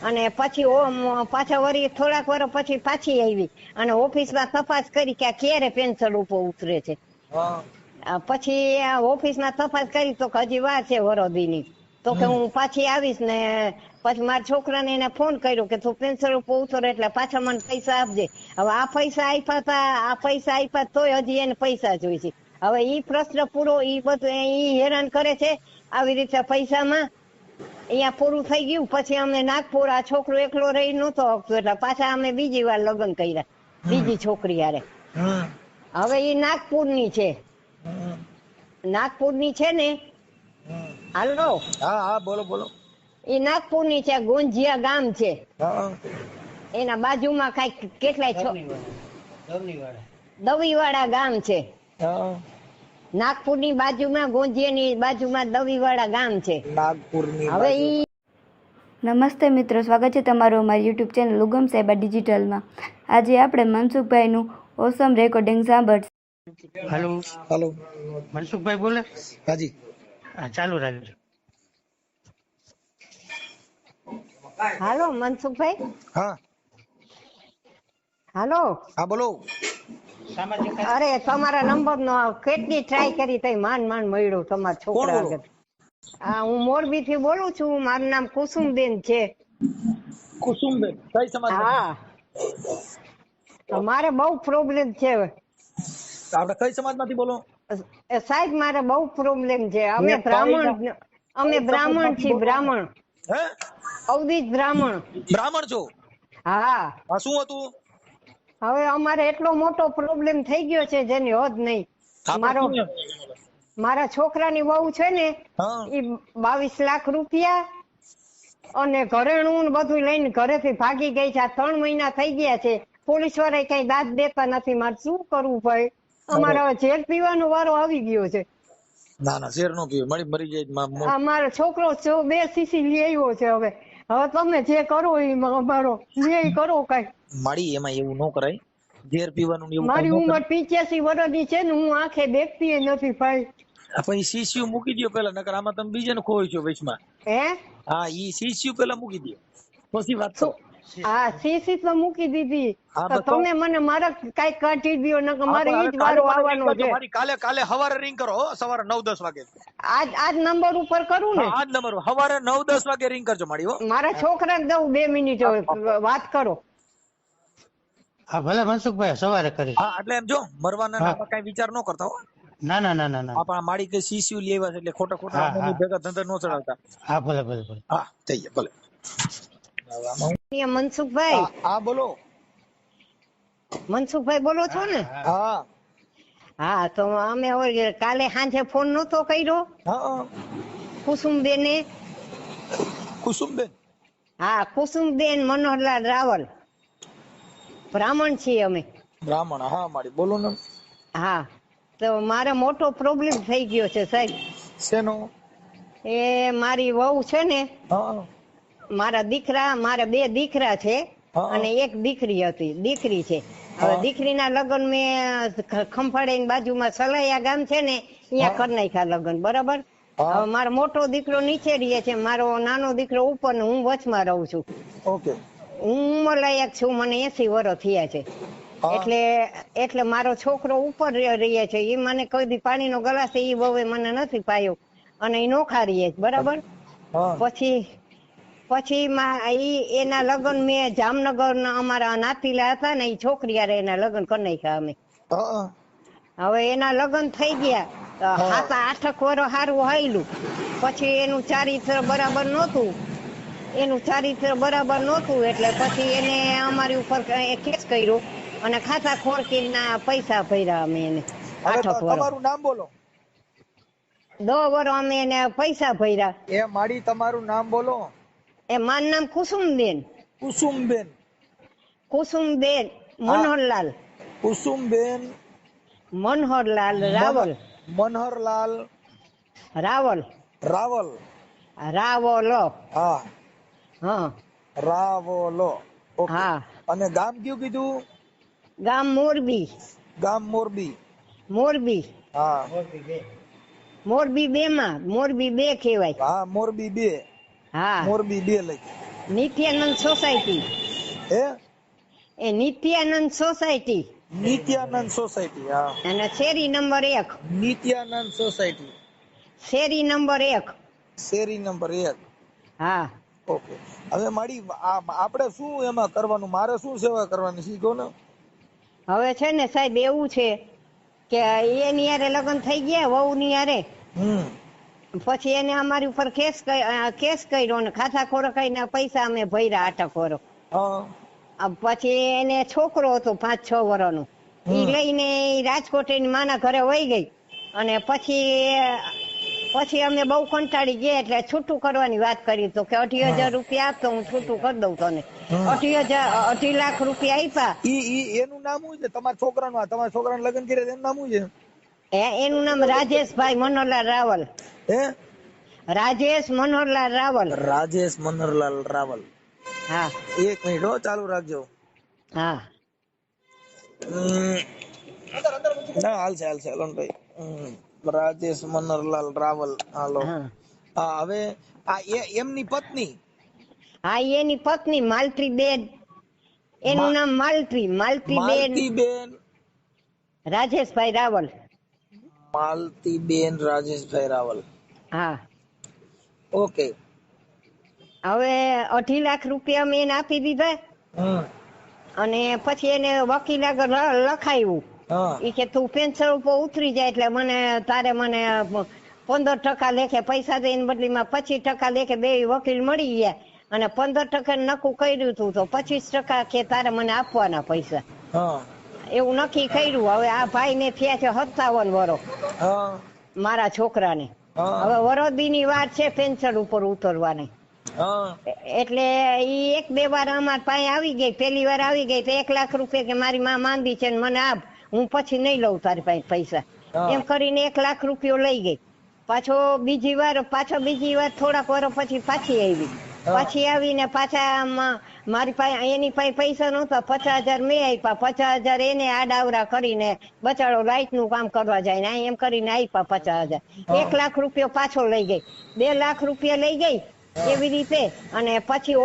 અને પછી પાછા વળી થોડાક વર્ષ પછી પાછી આવી અને ઓફિસમાં તપાસ કરી કે આ ક્યારે પેન્શન ઉપર ઉતરે છે. પછી ઓફિસમાં તપાસ કરી તો હજી વાર છે વરદીની. તો કે હું પાછી આવીશ ને પછી મારા છોકરાને એને ફોન કર્યો કે તું પેન્શન ઉપર ઉતરે એટલે પાછા મને પૈસા આપજે. હવે આ પૈસા આપ્યા તોય હજી એને પૈસા જોઈશે. હવે ઈ પ્રશ્ન પૂરો ઈ બધું ઈ હેરાન કરે છે આવી રીતે પૈસામાં. અહીંયા પૂરું થઈ ગયું પછી અમે નાગપુર આ છોકરો એકલો રહી નતો આવતો એટલે પાછા અમે બીજી વાર લગ્ન કર્યા બીજી છોકરી હારે. હવે ઈ નાગપુરની છે. નાગપુરની છે ને. હાલો. હા બોલો બોલો. એ નાગપુરની છે ગોંજિયા ગામ છે. એના બાજુમાં કઈક કેટલાય દવીવાડા ગામ છે. નાગપુરની બાજુમાં ગોંજિયાની બાજુમાં દવીવાડા ગામ છે. નાગપુરની હવે ઈ નમસ્તે મિત્રો, સ્વાગત છે તમારું અમારી યુટ્યુબ ચેનલ લુગમ સાહેબા ડિજિટલમાં. આજે આપણે મનસુખભાઈનું ઓસમ રેકોર્ડિંગ સાંભળશું. હેલો હેલો, મનસુખભાઈ બોલે? હાજી. હા, ચાલુ રાખજો. હાલો મનસુખભાઈ. હા હાલો. હા બોલો. અરે તમારા નંબર નો કેટલી ટ્રાય કરી તઈ માંડ મળ્યો તમારા છોકરા આગળ. હા, હું મોરબી થી બોલું છું. મારું નામ કુસુમબેન છે. કુસુમબેન કઈ સમાજ? હા, મારે બહુ પ્રોબ્લેમ છે. આપણે કઈ સમાજમાંથી બોલો? સાહેબ મારે બહુ પ્રોબ્લેમ છે. અમે બ્રાહ્મણ છીએ. બ્રાહ્મણ. હે? અવધિક બ્રાહ્મણ. બ્રાહ્મણ છો? હા. શું હતું? હવે અમારે એટલો મોટો પ્રોબ્લેમ થઈ ગયો છે જેની હદ નહીં. મારા છોકરાની વહુ છે ને એ 22 લાખ રૂપિયા અને ઘરેણું બધું લઈને ઘરેથી ભાગી ગઈ છે. આ 3 મહિના થઈ ગયા છે. પોલીસ વાળા કઈ દાદ દેતા નથી. મારે શું કરવું ભાઈ? અમારે હવે ઝેર પીવાનો વારો આવી ગયો છે. ના ઝેર નો પીવે, મરી જાય. અમારો છોકરો 2 સીસી લઈ આવ્યો છે. હવે તમે જે કરો એ અમારો ન્યાય કરો કઈ. મારી એમાં એવું ન કરાય. ઝેર પીવાનું એવું. મારી ઉંમર 85 વર્ષની છે ને હું આંખે દેખતી નથી ભાઈ. પછી સીસીયુ મૂકી દો પેલા, નકર આમાં તમે બીજાને ખોઈ છો વચમાં. હે? હા, ઈ સીસીયુ પેલા મૂકી દો પછી વાત કરો. હા, સીસી તો મૂકી દીધી. તો તમે મને મારા કઈ કાઢી દો નકર મારે ઈ જ વારો આવવાનો છે. કાલે સવારે રિંગ કરો. સવારે 9-10 વાગે. આજ નંબર ઉપર કરું ને? આજ નંબર સવારે 9-10 વાગે રિંગ કરજો મારી. મારા છોકરાને દઉં 2 મિનિટ વાત કરો. હા ભલે મનસુખભાઈ, સવારે કરી. હા, એટલે એમ જો મરવાના કઈ વિચાર ન કરતા હો. ના. આપણા માડી કે સીસીયુ લેવા છે એટલે ખોટા ભેગા ધંધા ન ચડાવતા. હા ભલે. હા, થઈ ગયા ભલે. મનસુખભાઈ. હા બોલો. મનસુખભાઈ બોલો છો ને? હા હા, તો અમે કાલે સાંજે ફોન નતો કર્યો કુસુમબેને. કુસુમબેન? હા, કુસુમબેન મનોહરલાલ રાવલ. બ્રાહ્મણ છીએ અમે. બ્રાહ્મણ? હા મારી બોલો ને. હા, તો મારે મોટો પ્રોબ્લેમ થઈ ગયો છે સાહેબ. શેનો? એ મારી વહુ છે ને, મારે 2 દીકરા છે અને 1 દીકરી હતી. દીકરી છે. હવે દીકરીના લગ્ન મેં ખંભાળીની બાજુમાં સલાયા ગામ છે ને અહીંયા કરી નાખ્યા લગ્ન. બરાબર. હવે મારો મોટો દીકરો નીચે રહે છે, મારો નાનો દીકરો ઉપર ને હું વચમાં રહું છું. ઓકે. હું ઉંમરલાયક છું, મને 80 વર્ષ થયા છે. એટલે મારો છોકરો ઉપર રહે છે. એ મને કોઈ દી પાણીનો ગ્લાસ એ બહુ મને નથી પાયો અને એ નોખા રહે. બરાબર. પછી એના લગ્ન મેં જામનગર અમારા નાતીલા હતા ને એ છોકરી હારે એના લગ્ન કરી નાખ્યા અમે. હવે એના લગ્ન થઈ ગયા 7-8 વર્ષ સારું હાલ્યું. પછી એનું ચારિત્ર બરાબર નહોતું એટલે પછી એને અમારી ઉપર કેસ કર્યો અને ખાતા ખોરકીના પૈસા ભર્યા અમે એને. 8 વર્ષ. તમારું નામ બોલો. 10 વર્ષ અમે એને પૈસા ભર્યા. એ માડી તમારું નામ બોલો. એ મારું નામ કુસુમબેન. કુસુમબેન મનોહરલાલ. કુસુમબેન મનોહરલાલ રાવલ. મનોહરલાલ રાવલ. રાવલો. હા રાવલો. હા. અને ગામ કયું કીધું? ગામ મોરબી. મોરબી. હા, મોરબી 2 માં. મોરબી 2 કહેવાય. હા મોરબી 2. હા, મોરબી 2 લઈ નિત્યાનંદ સોસાયટી. હે એ નિત્યાનંદ સોસાયટી નિત્યાનંદ સોસાયટી. હા, અને શેરી નંબર 1. નિત્યાનંદ સોસાયટી, શેરી નંબર 1. શેરી નંબર 1. હા. ઓકે. હવે મારી આપણે શું એમાં કરવાનું, મારે શું સેવા કરવાની છે કહો ને. હવે છે ને સાહેબ એવું છે કે એની યારે લગ્ન થઈ ગયા વહુની યારે, પછી એને અમારી ઉપર કેસ કર્યો ને ખાધા ખોરાક પૈસા અમે ભર્યા આટકોરો. હા, પછી એને છોકરો હતો 5-6 વર્ષનો, ઈ લઈને રાજકોટ એની માના ઘરે વહી ગઈ. અને પછી અમે બહુ કંટાળી ગયા એટલે છૂટું કરવાની વાત કરી તો કે 2,500 રૂપિયા આપતો હું છૂટું કરી દઉં તને. 2.5 લાખ રૂપિયા આપ્યા. એનું નામ શું છે તમારા છોકરાનું લગ્ન કર્યા એનું નામ શું છે? એનું નામ રાજેશભાઈ મનોહરલાલ રાવલ. હે, રાજેશ મનોહરલાલ રાવલ. રાજેશ મનોહરલાલ રાવલ. હા, 1 મિનિટ હો, ચાલુ રાખજો. હા. ના હાલશે અલનભાઈ. રાજેશ મનોહરલાલ રાવલ. હાલો. હા, હવે એમની પત્ની. હા, એની પત્ની માલતી બેન. એનું નામ માલતી બેન રાજેશભાઈ રાવલ. માલતી બેન રાજેશભાઈ રાવલ. હા. ઓકે. હવે 2.5 લાખ રૂપિયા મેં એને આપી દીધા. અને પછી એને વકીલ આગળ લખાયું ઈ કે તું પેન્શન ઉપર ઉતરી જાય એટલે મને 15% લેખે પૈસા દે, એની બદલીમાં 25% લેખે બે વકીલ મળી ગયા અને 15% નક્કી કર્યું હતું તો 25% કે તારે મને આપવાના પૈસા. એવું નક્કી કર્યું. હવે આ ભાઈ ને થયા છે 57 વર્ષ મારા છોકરાને. હવે વરદીની વાર છે પેન્શન ઉપર ઉતરવાની. એટલે ઈ 1-2 વાર અમાર પાસે આવી ગઈ. પહેલી વાર આવી ગઈ તો 1 લાખ રૂપિયા કે મારી માં માંદી છે ને મને આપ, હું પછી નહીં લઉં તારી પાસે પૈસા, એમ કરીને 1 લાખ રૂપિયો લઈ ગઈ. પાછો બીજી વાર થોડાક વર્ષ પછી પાછી આવી. પછી આવીને પાછા મારી પાસે એની પાસે પૈસા નહોતા, 50,000 મેં આપ્યા, 50,000 એને આડાવરા કરીને બચાડો લાઈટ નું કામ કરવા જાય ને એમ કરીને આપ્યા 50,000. 1 લાખ રૂપિયો પાછો લઈ ગઈ. 2 લાખ રૂપિયા લઈ ગઈ એવી રીતે. અને પછી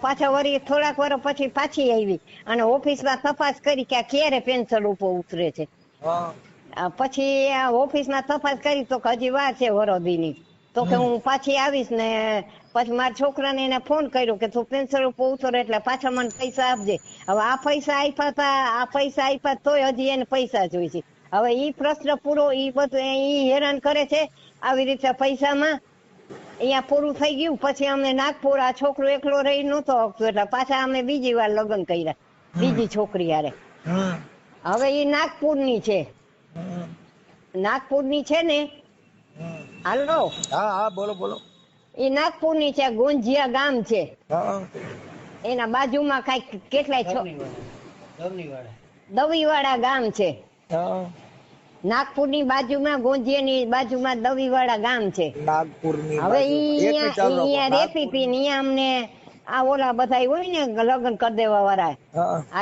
પાછા વળી થોડાક વર્ષ પછી પાછી આવી અને ઓફિસમાં તપાસ કરી કે ક્યારે પેન્શન ઉપર ઉતરે છે. પછી ઓફિસમાં તપાસ કરી તો હજી વાર છે વરોદીની. તો કે હું પાછી આવીશ ને પછી મારા છોકરાને એને ફોન કર્યો કે તું પેન્શન ઉપર ઉતરે એટલે પાછા મને પૈસા આપજે. હવે આ પૈસા આપ્યા તોય હજી એને પૈસા જોઈ છે. હવે ઈ પ્રશ્ન પૂરો, ઈ બધું ઈ હેરાન કરે છે આવી રીતે પૈસામાં. અહીંયા પૂરું થઈ ગયું. પછી અમે નાગપુર, આ છોકરો એકલો રહી નતો આવતો એટલે પાછા અમે બીજી વાર લગ્ન કર્યા બીજી છોકરી હારે. હવે ઈ નાગપુરની છે. નાગપુરની છે ને. હાલો. હા, બોલો. એ નાગપુરની છે, ગોંજિયા ગામ છે. એના બાજુમાં કઈક કેટલાય દવીવાડા ગામ છે. નાગપુરની બાજુમાં, ગોંજિયાની બાજુમાં દવીવાડા ગામ છે. હવે અહીંયા રેતી હતી ને અમને આ ઓલા બધા હોય ને લગ્ન કરી દેવા વાળા,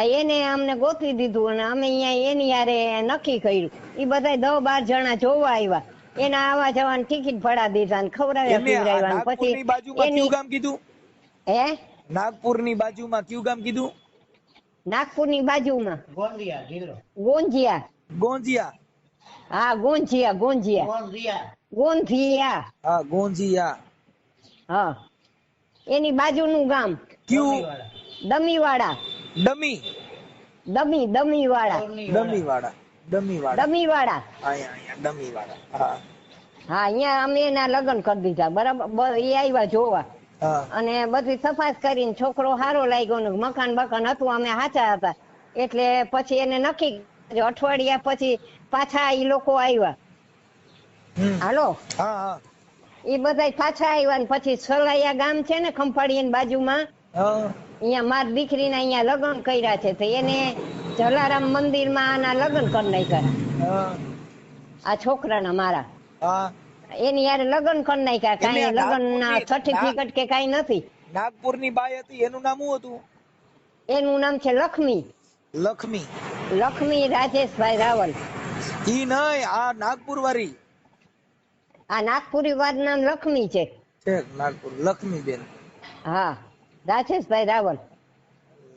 એને અમને ગોતી દીધું અને અમે અહીંયા એની યારે નક્કી કર્યું. એ બધા 10-12 જણા જોવા આવ્યા. એના આવા જવાની ટિકિટ ભરા દીધા ને ખવડાવ્યા પીવડાવ્યા. પછી એની ગામ કીધું. નાગપુરની બાજુમાં કયું ગામ કીધું? નાગપુરની બાજુમાં ગોંજિયા. હા, ગોંજિયા. હા, એની બાજુનું ગામ કયું? દમીવાડા. દમીવાડા. હા, અહીંયા અમે એના લગ્ન કરી દીધા. બરાબર. એ આવ્યા જોવા અને બધી તપાસ કરીને છોકરો સારો લાગ્યો ને મકાન હતું, અમે સાચા હતા. એટલે પછી એને નક્કી અઠવાડિયા પછી પાછા ઈ લોકો આવ્યા. હાલો. એ બધા પાછા આવ્યા ને પછી સલાયા ગામ છે ને ખંભાળિયાની બાજુમાં, અહીંયા મારી દીકરીના અહીંયા લગ્ન કર્યા છે તો એને જલારામ મંદિરમાં આના લગ્ન કરી નાખ્યા. આ છોકરાના મારા એની યાર લગ્ન કરી નાખ્યા. કઈ લગ્ન ના સર્ટિફિકેટ કે કઈ નથી. નાગપુરની બાઈ હતી, એનું નામ શું હતું? એનું નામ છે લક્ષ્મી રાજેશભાઈ રાવલ. ઈ નહીં, આ નાગપુર વાળી. આ નાગપુરી વાત નામ લક્ષ્મી છે. નાગપુર લક્ષ્મી બેન. હા, રાજેશભાઈ રાવલ.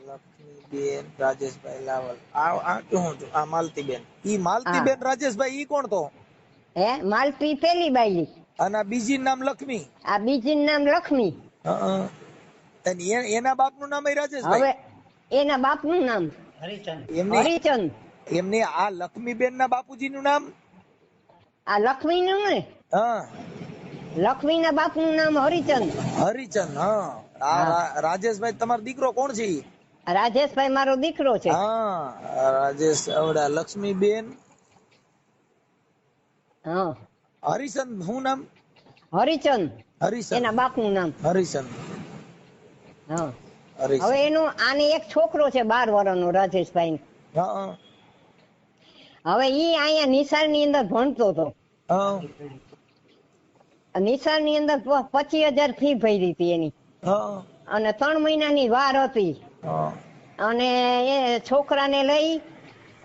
લક્ષ્મીબેન રાજેશભાઈ લાવલ. આ શું છું? આ માલતીબેન. ઈ માલતીબેન રાજેશભાઈ ઈ કોણ તો? હે માલતી પેલી બાઈ. અને આ બીજી નામ લક્ષ્મી. આ બીજી નામ લક્ષ્મી. એના બાપ નું નામ રાજેશભાઈ. હવે એના બાપ નું નામ હરિચંદ. એમને આ લક્ષ્મીબેન ના બાપુજી નું નામ? આ લક્ષ્મી નું ને? હા, લક્ષ્મી ના બાપ નું નામ હરિચંદ. હરિચંદ. હા, આ રાજેશભાઈ તમારો દીકરો કોણ છે? રાજેશભાઈ મારો દીકરો છે. હા, રાજેશ આવડા. લક્ષ્મીબેન. હા, હરિચંદ. શું નામ? હરિચંદ. હરિચંદ એના બાપ નું નામ હરિચંદ. હા. હરિચંદ. હવે એનો આને એક છોકરો છે 12 વર્ષનો રાજેશભાઈ. હા, હવે ઈ અહીંયા નિશાળ ની અંદર ભણતો હતો. હા, નિશાળ ની અંદર 25,000 ફી ભરી હતી એની. હા, અને 3 મહિનાની વાર હતી. હા, અને એ છોકરાને લઈ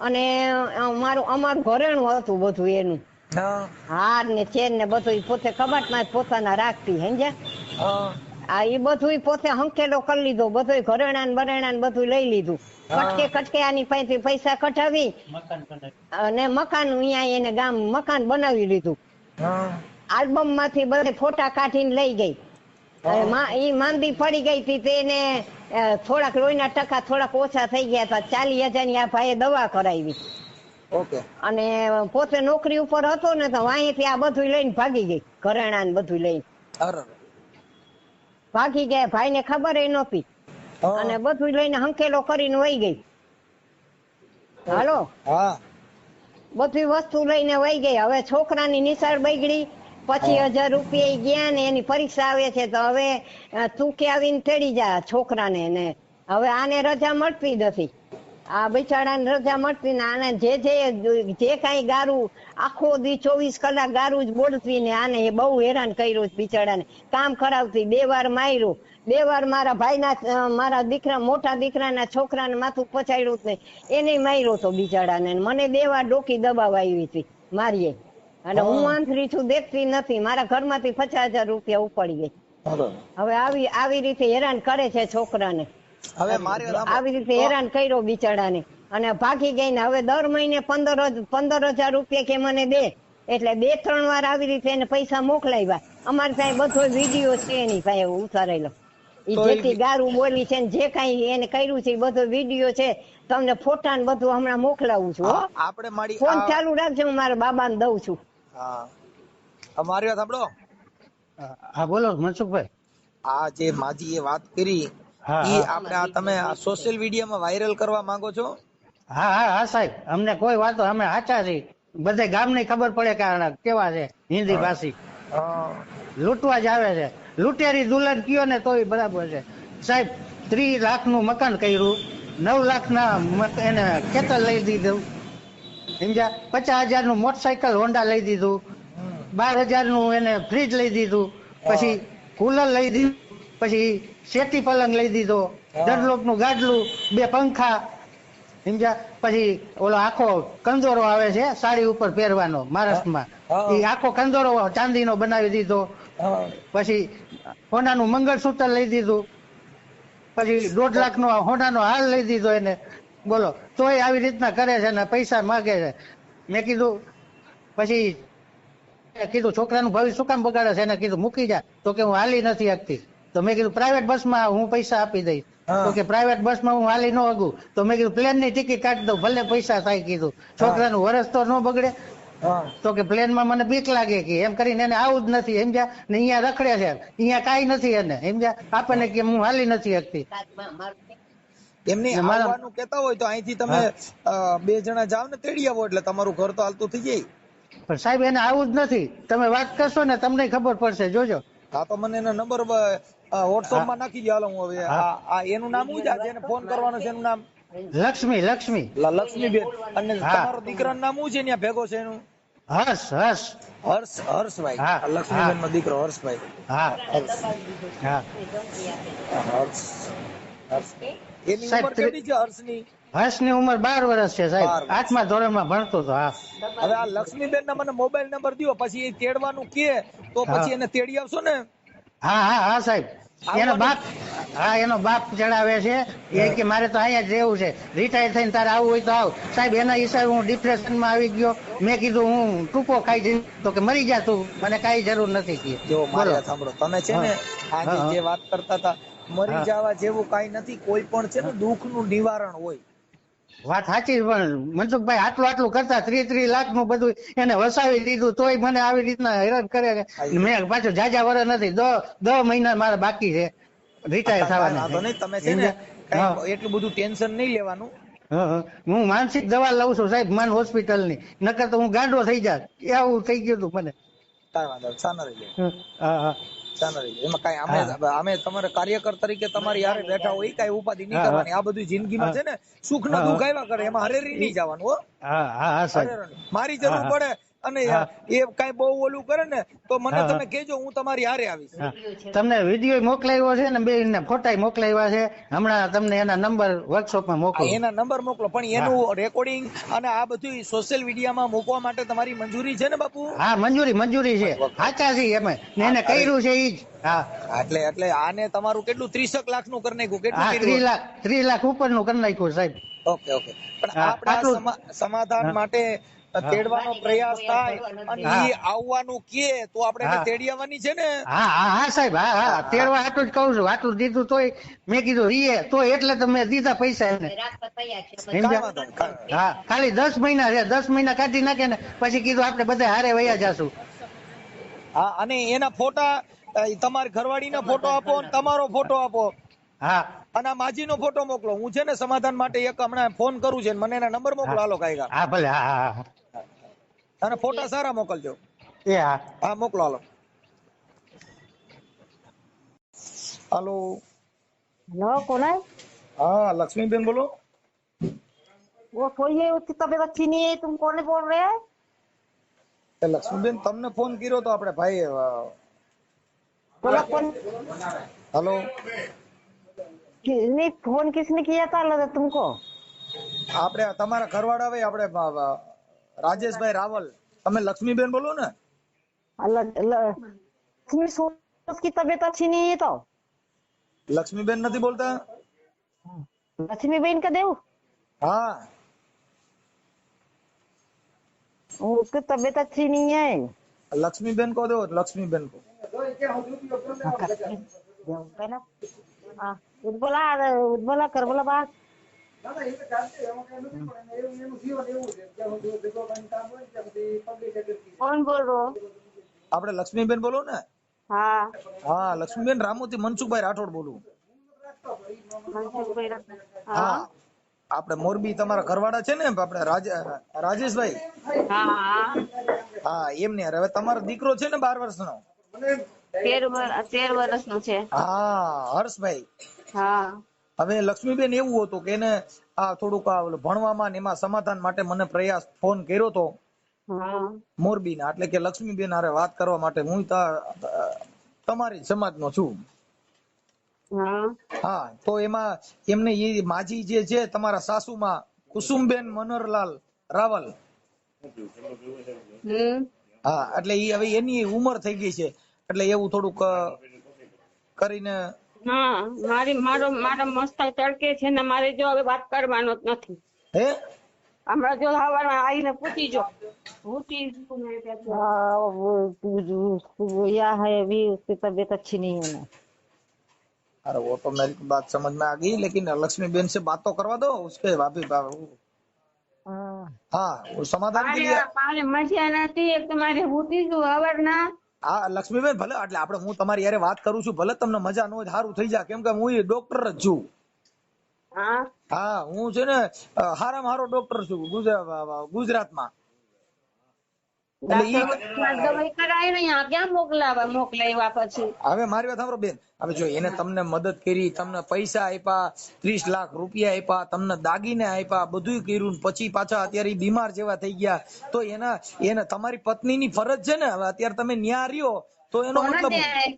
અને અમારું ઘરેણું હતું બધું એનું. હા, હાર ને ચેન ને બધું પોતે કબાટમાં જ પોતાના રાખતી. સમજ્યા? હા, આ ઈ બધું પોતે હંકેલો કરી લીધો. બધું ઘરેણા ને બરેણા ને બધું લઈ લીધું. કટકે આની પાસેથી પૈસા કઢાવી અને મકાન અહીંયા એને ગામ મકાન બનાવી લીધું. આલ્બમ માંથી બધે ફોટા કાઢીને લઈ ગઈ. ઈ માંદી પડી ગઈ હતી તેને થોડાક લોહીના ટકા થોડાક ઓછા થઈ ગયા હતા. 40,000 ની આ ભાઈએ દવા કરાવી. ઓકે. અને પોતે નોકરી ઉપર હતો ને તો અહીંથી આ બધું લઈને ભાગી ગઈ. ઘરેણા ને બધું લઈને ભાગી ગયા. ભાઈ ને ખબર એ નહોતી. અને બધું લઈને હંકેલો કરીને વહી ગઈ. હાલો. હા, બધી વસ્તુ લઈને વહી ગઈ. હવે છોકરાની નિશાળ બગડી. 25,000 રૂપિયા ગયા ને એની પરીક્ષા આવે છે તો હવે તું કે આવીને તેડી જા છોકરાને. ને હવે આને રજા મળતી નથી. આ બિચારાને રજા મળતી ને આને જે કઈ ગારું આખો દી 24 કલાક ગારું જ બોલતી ને આને એ બહુ હેરાન કર્યું બિચારાને. કામ કરાવતી. 2 વાર માર્યું. 2 વાર મારા ભાઈના મારા દીકરા મોટા દીકરાના છોકરાને માથું પછાડ્યું ને એને માર્યો તો બિચારાને. મને 2 વાર ડોકી દબાવા આવી હતી મારીએ. અને હું આંધળી છું, દેખતી નથી. મારા ઘરમાંથી 50,000 રૂપિયા ઉપાડી ગઈ. હવે આવી રીતે હેરાન કરે છે છોકરાને. હવે આવી રીતે હેરાન કર્યો બિચારાને અને ભાગી ગઈ ને હવે દર મહિને 15,000 રૂપિયા કે મને દે. એટલે 2-3 વાર આવી રીતે એને પૈસા મોકલાવ્યા. અમારી પાસે બધો વિડીયો છે એની પાસે ઉતારેલો. ઈ જેટલી ગારું બોલી છે ને જે કઈ એને કર્યું છે એ બધો વિડીયો છે. તમને ફોટા ને બધું હમણાં મોકલાવું છું. આપણે મારી ફોન ચાલુ રાખજો, હું મારા બાબાને દઉં છું. હા, અમારી વાત સાંભળો. હા બોલો મનસુખભાઈ. આ જે માજી એ વાત કરી ઈ આપણે આ તમે સોશિયલ મીડિયામાં વાયરલ કરવા માંગો છો? હા હા હા સાહેબ, અમને કોઈ વાતો અમે સાચા છીએ. બધે ગામ ની ખબર પડે કે કેવા છે હિન્દી ભાષી. લૂંટવા જ આવે છે. લૂંટેરી દુલ્હન કયો ને તોય બરાબર છે સાહેબ. 30 લાખ નું મકાન કર્યું. 9 લાખ ના એને ખેતર લઈ દીધું. સમજ્યા? 50,000 નું મોટરસાયકલ હોન્ડા લઈ દીધું. 12,000 નું એને ફ્રીજ લઈ દીધું. પછી કુલર લઈ દીધું. પછી શેતી પલંગ લઈ દીધો. દરલોક નું ગાડલું, 2 પંખા. સમજ્યા? પછી ઓલો આખો કંદોરો આવે છે સાડી ઉપર પહેરવાનો મહારાષ્ટ્રમાં, એ આખો કંદોરો ચાંદીનો બનાવી દીધો. પછી સોનાનું મંગળસૂત્ર લઈ દીધું. પછી 1.5 લાખ નો સોનાનો હાર લઈ દીધો એને. બોલો, તોય આવી રીતના કરે છે ને પૈસા માગે છે. મેં કીધું પછી કીધું છોકરાનું ભવિષ્ય શું કામ બગાડે છે? એને કીધું મૂકી જા. તો કે હું હાલી નથી શકતી. તો મેં કીધું પ્રાઇવેટ બસમાં હું પૈસા આપી દઈશ. તો કે પ્રાઇવેટ બસમાં હું હાલી ન અગું. તો મેં કીધું પ્લેન ની ટિકિટ કાઢી દઉં, ભલે પૈસા થાય. કીધું છોકરાનું વરસ તો ન બગડે. તો કે પ્લેનમાં મને બીક લાગે કે એમ કરીને એને આવું જ નથી. સમજ્યા? ને અહીંયા રખડે છે, અહીંયા કાંઈ નથી એને. સમજ્યા? આપણને કે હું હાલી નથી શકતી. એમની આવવાનું કેતા હોય તો અહીંથી તમે 2 જણા જાવ ને તેડી આવો એટલે તમારું ઘર તો હાલતું થઈ જાય. પણ સાહેબ એને આવું જ નથી. તમે વાત કરશો ને તમને ખબર પડશે, જોજો. હા, તો મને એનો નંબર વોટ્સઅપ માં નાખી દો. હાલો, હું હવે આ એનું નામ શું છે જેને ફોન કરવાનો છે? એનું નામ લક્ષ્મીબેન. અને તમારો દીકરાનું નામ શું છે ત્યાં ભેગો છે એનું? હર્ષભાઈ. લક્ષ્મીબેન નો દીકરો હર્ષભાઈ. એની ઉંમર કેટલી છે હર્ષની? હર્ષની ઉંમર 12 વર્ષ છે સાહેબ. 8મા ધોરણમાં ભણતો હતો. હા. હવે આ લક્ષ્મીબેન ના મને મોબાઈલ નંબર દો, પછી એ તેડવાનું કે તો પછી એને તેડી આવશો ને? હા હા હા સાહેબ. એનો બાપ, હા એનો બાપ ચડાવે છે. એ કે મારે તો અહીંયા જ રહેવું છે, રિટાયર થઈને તારે આવવું હોય તો આવ. સાહેબ એના હિસાબે હું ડિપ્રેશનમાં આવી ગયો. મેં કીધું હું ટૂંકો ખાઈ જઈશ, તો કે મરી જા તું, મને કાંઈ જરૂર નથી. જો મારી વાત સાંભળો, તમે છે ને આજે જે વાત કરતા હતા મરી જવા જેવું કાંઈ નથી. કોઈ પણ છે ને દુઃખનું નિવારણ હોય. વાત સાચી, પણ મનસુખભાઈ આટલું કરતા 30 લાખ નું બધું એને વસાવી દીધું, તોય મને આવી રીતના હેરાન કરે. મેં પાછું જાજા વર્ષ નથી, 10 મહિના મારા બાકી છે રિટાયર થવાના. તમે છે ને એટલું બધું ટેન્શન નહીં લેવાનું. હું માનસિક દવા લઉં છું સાહેબ, મન હોસ્પિટલ ની, નકર તો હું ગાંડો થઈ જાત. એવું થઈ ગયું હતું મને. કાંઈ વાંધો એમાં કાંઈ અમે તમારા કાર્યકર તરીકે તમારી હારે બેઠા હોય, કાંઈ ઉપાધિ નહીં કરવાની. આ બધું જિંદગીમાં છે ને સુખ ના દુઃખ આવ્યા કરે, એમાં હરેરી નહીં જવાનું. હો મારી જરૂર પડે અને એ કાંઈ બહુ ઓલું કરે ને તો મને તમે કહેજો, હું તમારી હારે આવીશ. તમને વિડીયો મોકલાવ્યો છે ને, બે ફોટા મોકલાવ્યા છે હમણાં. તમને એના નંબર વર્કશોપમાં મોકલો, એના નંબર મોકલો. પણ એનું રેકોર્ડિંગ અને આ બધું સોશિયલ મીડિયામાં મૂકવા માટે તમારી મંજૂરી છે ને બાપુ? હા મંજૂરી છે, સાચા છે એમ. એને કર્યું છે ઈ જ. હા એટલે આને તમારું કેટલું 30 લાખ નું કરી નાખ્યું? કેટલું? 30 લાખ ઉપર નું કરી નાખ્યું સાહેબ. ઓકે પણ આપણા સમાધાન માટે તેડવાનો પ્રયાસ થાય અને ઈ આવવાનું કે તો આપણે તેડી આવવાની છે ને. હા સાહેબ, હા તેડવા આટલું જ કહું છું. આટલું દીધું તોય મેં કીધું રીએ તો, એટલે તો મેં દીધા પૈસા એને. હા ખાલી 10 મહિના છે, 10 મહિના કાઢી નાખે ને પછી કીધું આપણે બધા હારે વયા જાશું. હા અને એના ફોટા, તમારી ઘરવાળીનો ફોટો આપો અને તમારો ફોટો આપો. હા અને માજી નો ફોટો મોકલો. હું છે ને સમાધાન માટે એક હમણાં ફોન કરું છું, મને એના નંબર મોકલો. હાલો કાંઈ. હા ભલે. હા અને ફોટા સારા મોકલજો. હા મોકલો. હાલો हेलो कौन है? हाँ लक्ष्मीबेन बोलो। वो कोई है, उसकी तबीयत अच्छी नहीं है, तुम कौन बोल रहे हैं? लक्ष्मीबेन તમને ફોન કર્યો તો આપણે ભાઈ. बोला कौन? हेलो नहीं, फोन किसने किया था तुमको? આપણે તમારા ઘરવાળા ભાઈ, આપણે રાજેશભાઈ રાવલ. તમે લક્ષ્મીબેન બોલો ને? उसकी तबीयत अच्छी नहीं है तो લક્ષ્મીબેન નથી બોલતા? लक्ष्मीबेन का देव? हाँ उसकी तबीयत अच्छी नहीं है। लक्ष्मीबेन को दो, लक्ष्मीबेन को। उज्ज्वला कर बोला बात। कौन बोल रहे हो? આપણે લક્ષ્મીબેન બોલો ને? हाँ હા લક્ષ્મીબેન, રામોથી મનસુખભાઈ રાઠોડ બોલું. હા આપણે મોરબી, તમારા ઘરવાળા છે ને આપણે રાજેશભાઈ? હા એમને. હવે તમારો દીકરો છે ને 12 વર્ષનો? 13 વર્ષનો છે. હા હર્ષભાઈ. હા હવે લક્ષ્મીબેન એવું હતું કે એને આ થોડુંક ભણવામાં ને એમાં સમાધાન માટે મને પ્રયાસ ફોન કર્યો તો મોરબી ના. એટલે કે લક્ષ્મીબેન હારે વાત કરવા માટે. હું તમારી સમાજ નો છું. હા તો એમાં એમને એ માજી જે છે તમારા સાસુમાં કુસુમબેન મનોહરલાલ રાવલ. હા એટલે એ હવે એની ઉંમર થઈ ગઈ છે, એટલે એવું થોડુંક કરીને. હા મારા મસ્તા તડકે છે ને, મારે જો હવે વાત કરવાનો જ નથી. હે હમણાં જો હવારમાં આવીને પૂછી જો. या है अभी, उसकी तबीयत अच्छी नहीं है ना। अरे वो तो मेरी बात समझ में आ गई, लेकिन लक्ष्मीबेन से बात तो करवा दो उसके भाभी। हाँ वो समाधान के लिए મજા નથી. એક તમારે પૂછી જો હવારના. હા લક્ષ્મીબેન ભલે, એટલે આપણે હું તમારી યારે વાત કરું છું, ભલે તમને મજા ન હોય સારું થઈ જાય, કેમ કે હું ડોક્ટર જ છું. હા હું છે ને હારામાં હારો ડોક્ટર છું ગુજરાતમાં. હવે મારી વાત સાંભળો બેન. હવે જો એને તમને મદદ કરી, તમને પૈસા આપ્યા, 30 લાખ રૂપિયા આપ્યા, તમને દાગીને આપ્યા, બધું કર્યું, પછી પાછા અત્યારે બીમાર જેવા થઈ ગયા, તો એને તમારી પત્નીની ફરજ છે ને. હવે અત્યારે તમે ન્યા રહ્યો તો એનો મતલબ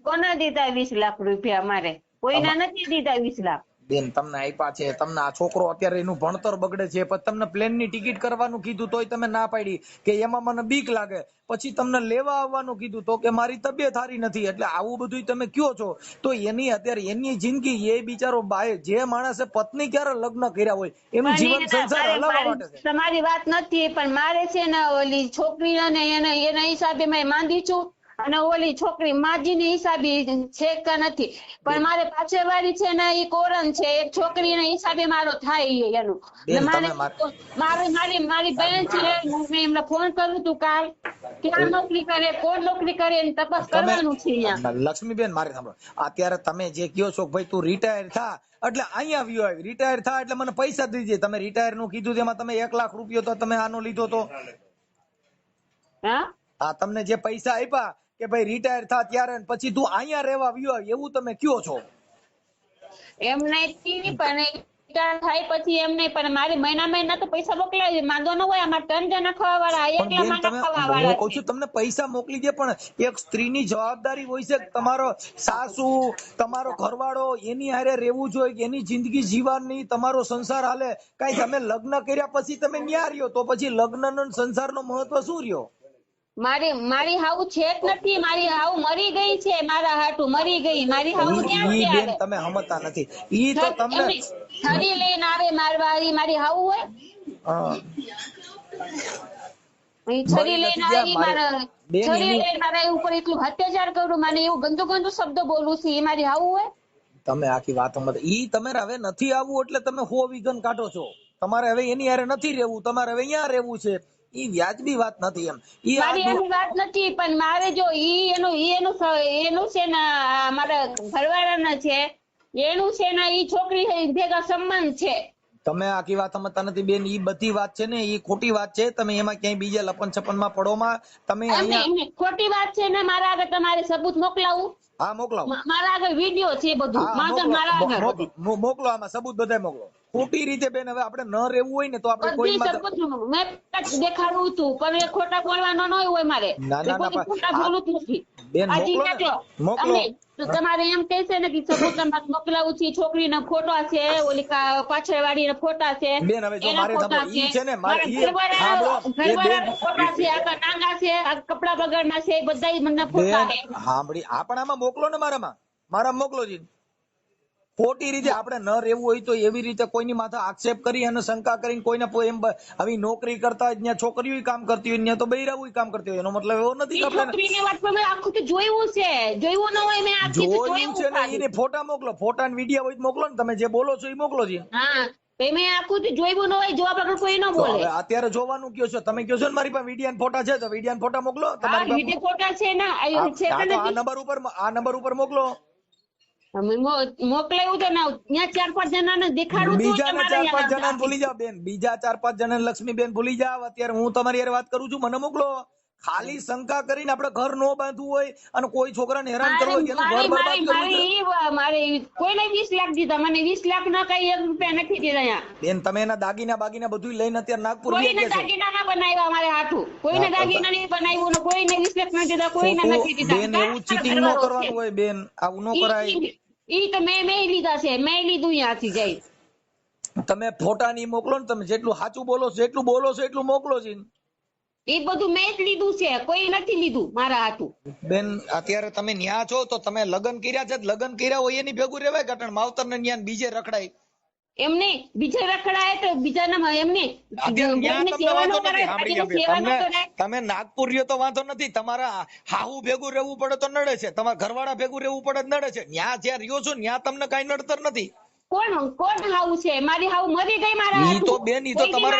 કોને દીધા 20 લાખ રૂપિયા? મારે કોઈના નથી દીધા 20 લાખ. બેન તમને આપ્યા છે, તમને આ છોકરો અત્યારે એનું ભણતર બગડે છે, પછી તમને પ્લેનની ટિકિટ કરવાનું કીધું તોય તમે ના પાડી કે એમાં મને બીક લાગે, પછી તમને લેવા આવવાનું કીધું તો કે મારી તબિયત સારી નથી, એટલે આવું બધું તમે કયો છો તો એની અત્યારે એની જિંદગી એ બિચારો જે માણસે પત્ની ક્યારે લગ્ન કર્યા હોય એનું જીવન સંસાર હલાવવા માટે છે. તમારી વાત નથી પણ મારે છે ને ઓલી છોકરીને એના હિસાબે મેં માંદી છું અને ઓલી છોકરી માજીની હિસાબે છે કે નથી, પણ મારે પાછળવાળી છે ને એ કોરણ છે, એક છોકરીના હિસાબે મારો થાય એનું. મારી બહેન છે, મેં એમને ફોન કર્યું તું કાલ, ક્યાં નોકરી કરે, કોણ નોકરી કરે એની તપાસ કરવાનું છે અહીંયા. લક્ષ્મીબેન મારે સાંભળો, અત્યારે તમે જે કયો છો ભાઈ તું રિટાયર થા એટલે અહીંયા આવ્યો આવી, રિટાયર થા એટલે મને પૈસા દીજે. તમે રિટાયર નું કીધું એમાં તમે 1 લાખ રૂપિયો તો તમે આનો લીધો તો હા, તમને જે પૈસા આપ્યા કે ભાઈ રિટાયર થા ત્યારે પછી તું અહીંયા રહેવા આવ્યો એવું તમે કયો છો. એમ નહીં પણ થાય પછી એમ નહીં, પણ મારી મહિના તો પૈસા મોકલાવી, માંદો ન હોય. અમારે 3 જણા ખાવા વાળા, એકલા માણસ ખાવા વાળા. કહું છું તમને પૈસા મોકલી દે, પણ એક સ્ત્રીની જવાબદારી હોય છે કે તમારો સાસુ તમારો ઘરવાળો એની હારે રહેવું જોઈએ, કે એની જિંદગી જીવવાની, તમારો સંસાર હાલે. કઈ તમે લગ્ન કર્યા પછી તમે ન્યા રહ્યો તો પછી લગ્ન નો સંસાર નો મહત્વ શું રહ્યો. મારી હાવ છે જ નથી, મારી હાવ મરી ગઈ છે, મારા હાટુ મરી ગઈ. મારી હાવ બેન તમે સમજતા નથી, ઈ તો તમને છરી લઈને આવે મારવા, મારી હાવ હોય છરી લઈને આવી, છરી લઈને મારા ઉપર એટલું અત્યાચાર કરું, મને એવું ગંદુ શબ્દ બોલું છું, એ મારી હાવ હોય. તમે આખી વાત સમજ, ઈ તમારે હવે નથી આવવું એટલે તમે 100 વિઘન કાઢો છો. તમારે હવે એની હારે નથી રહેવું, તમારે હવે અહીંયા રહેવું છે. ઈ વ્યાજબી વાત નથી એમ. મારી એની વાત નથી, પણ મારે જો એનું છે ને મારા ઘરવાળાના છે, એનું છે ને ઈ છોકરી ભેગા સંબંધ છે. તમે આખી વાત સમજતા નથી બેન, ઈ બધી વાત છે ને ઈ ખોટી વાત છે. તમે એમાં ક્યાંય બીજા લપન છપન માં પડોમાં તમે ખોટી વાત છે ને. મારા આગળ તમારે સબૂત મોકલાવું? હા મોકલાવો. મારા આગળ વિડીયો છે બધું, મોકલો. આમાં સબૂત બધા મોકલો. ખોટી રીતે બેન હવે આપણે ન રહેવું હોય ને તો આપણે કોઈ મેં દેખાડવું હતું, પણ એ ખોટા બોલવાનો ન હોય મારે. ખોટા બોલું નથી બેન. મોકલો. તમારે એમ કહે છે ને કે સબૂત મોકલાવું છે, છોકરીનો ફોટો છે, ઓલી પાછળ વાળી ફોટા છે, બેન હવે જો મારે ફોટા છે, ફોટા છે, આખા નાંગા છે, કપડા બગાડના છે, બધા મને ફોટા છે. સાંભળી આપણામાં મોકલો ને, મારા મોકલો જી. ખોટી રીતે આપણે ન રહેવું હોય તો એવી રીતે કોઈની માથે આક્ષેપ કરી અને શંકા કરીને કોઈને એમ આવી નોકરી કરતા હોય, ત્યાં છોકરીઓ કામ કરતી હોય, ત્યાં તો બૈરાઓ કામ કરતી હોય, એનો મતલબ એવો નથી કે છોકરીની વાત પર આખું તો જોયું છે, જોયું ન હોય મેં આખી જોયું છે ને. એને ફોટા મોકલો, ફોટા અને વિડિયો હોય મોકલો ને. તમે જે બોલો છો એ મોકલો જી. હા મેં આખું તો જોયું ન હોય, જોવા વગર કોઈ ન બોલે. અત્યારે જોવાનું કયો છો તમે? કયો છો ને મારી પાસે વિડિયો અને ફોટા છે, તો વિડિયો અને ફોટા મોકલો. તમારી વિડિયો ફોટા છે ને, આ નંબર ઉપર મોકલો. મોકલાયું તો ના, ત્યાં 4-5 જણાને દેખાડું. બીજાને 4-5 જણાને ભૂલી જાવ બેન, બીજા 4-5 જણાને લક્ષ્મીબેન ભૂલી જાવ. અત્યારે હું તમારી યાર વાત કરું છું, મને મોકલો. ખાલી શંકા કરીને આપણે ઘર નો બાંધવું હોય અને કોઈ છોકરાને હેરાન કરવો હોય, એનું ઘર બરબાદ કરવું. મારે કોઈને 20 લાખ દીધા, મને 20 લાખ ના કઈ 1 રૂપિયા નથી દીધા. બેન તમે એના દાગીના બધું લઈને અત્યારે નાગપુર કોઈને દાગીના ના બનાવ્યા મારે હાથું, કોઈને દાગીના નહીં બનાવ્યું ને કોઈને 20 લાખ નથી દીધા, કોઈને નથી દીધા. બેન એવું ચીટિંગ ન કરવાનું હોય બેન, આવું ન કરાય. ઈ તો મેં લીધા છે, મેં લીધું ત્યાંથી જઈ. તમે ફોટા ની મોકલો ને, તમે જેટલું સાચું બોલો છો એટલું મોકલો છે. એ બધું મેં જ લીધું છે, કોઈ નથી લીધું મારા હાથું. બેન અત્યારે તમે ન્યા છો તો તમે લગ્ન કર્યા છે, લગ્ન કર્યા હોય એની ભેગું રેવાય, કારણ માવતર ને ન્યા બીજે રખડાય. એમને બીજે રખડાય તો બીજાના એમને તમે નાગપુર રહ્યો તો વાંધો નથી, તમારા હાહુ ભેગું રહેવું પડે તો નડે છે, તમારા ઘરવાળા ભેગું રહેવું પડે નડે છે. ન્યા જ્યાં રહ્યો છો ન્યા તમને કઈ નડતર નથી. કોણ હાવ છે? મારી હાવ મરી ગઈ મારા હાથું. તો બેન ઈ તો તમારે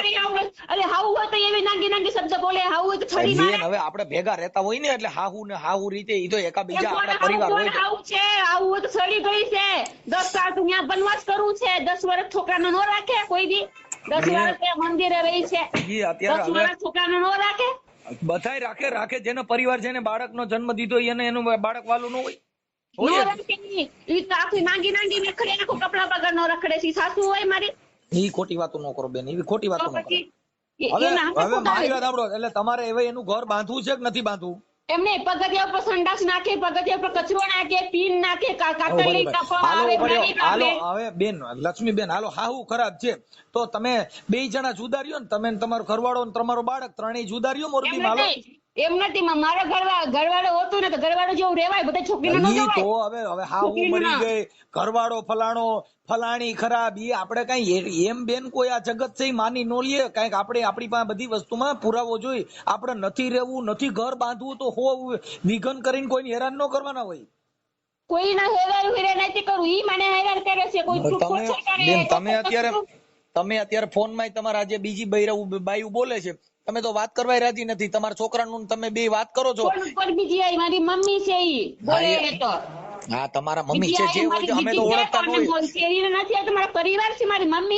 અરે હાવ હોય તો એવી નાંગી શબ્દ બોલે, હાવ હોય તો છરી મારે. હવે આપણે ભેગા રહેતા હોય ને એટલે હાહુ ને હાહુ રીતે ઈ તો એકા બીજા આપણા પરિવાર હોય. હાવ છે, હાવ હોય તો છરી ગઈ છે. 10 સાલ તો ત્યાં વનવાસ કરવું છે, 10 વર્ષ છોકરાને નો રાખે કોઈ દી. 10 વર્ષ મંદિરે રહી છે, 10 વર્ષ છોકરાને નો રાખે. બધાય રાખે જેનો પરિવાર છે ને બાળકનો જન્મ દીધો એને એનું બાળક વાલું ન હોય. કપડા વગર નો રખડે છે, સાસુ હોય મારી. ઈ ખોટી વાતો ન કરો બેન, એવી ખોટી વાતો ન કરો. હવે મારી વાત સાંભળો, એટલે તમારે હવે એનું ઘર બાંધવું છે કે નથી બાંધવું? એમને પગથિયા ઉપર સંડાસ નાખે, પગથિયા ઉપર કચરો નાખે, પીન નાખે, કાતરલી હવે બેન લક્ષ્મીબેન હાલો હાહુ ખરાબ છે તો તમે 2 જણા જુદા રહ્યો ને, તમે તમારો ઘરવાળો ને તમારો બાળક ત્રણેય જુદા રહ્યો મોરબી માં. એમ નથી, મારો ઘરવાળો હોતો ને તો ઘરવાળો જેવું રેવાય, બધા છોકરીને ન જવાય. તો હવે હાહુ મરી ગઈ, ઘરવાળો ફલાણો ફલાણી ખરાબ, એ આપણે કઈ એમ બેન કોઈ આ જગત છે માની નો લે. કઈક આપણે આપણી પાસે બધી વસ્તુમાં પુરાવો જોઈએ. આપણે નથી રહેવું, નથી ઘર બાંધવું તો વિઘન કરીને કોઈને હેરાન ન કરવાના હોય. કોઈના હેરાન નથી કરવું, ઈ મને હેરાન કરે છે. કોઈ તમે અત્યારે ફોન માં તમારા જે બીજી બાયું બોલે છે, તમે તો વાત કરવા રાજી નથી. તમારા છોકરાનું તમે બે વાત કરો છો. બીજી આઈ મારી મમ્મી છે, ઈ બોલે તો હા તમારા મમ્મી છે, જે હોય અમે તો ઓળખતા નથી. તમારા પરિવાર છે, મારી મમ્મી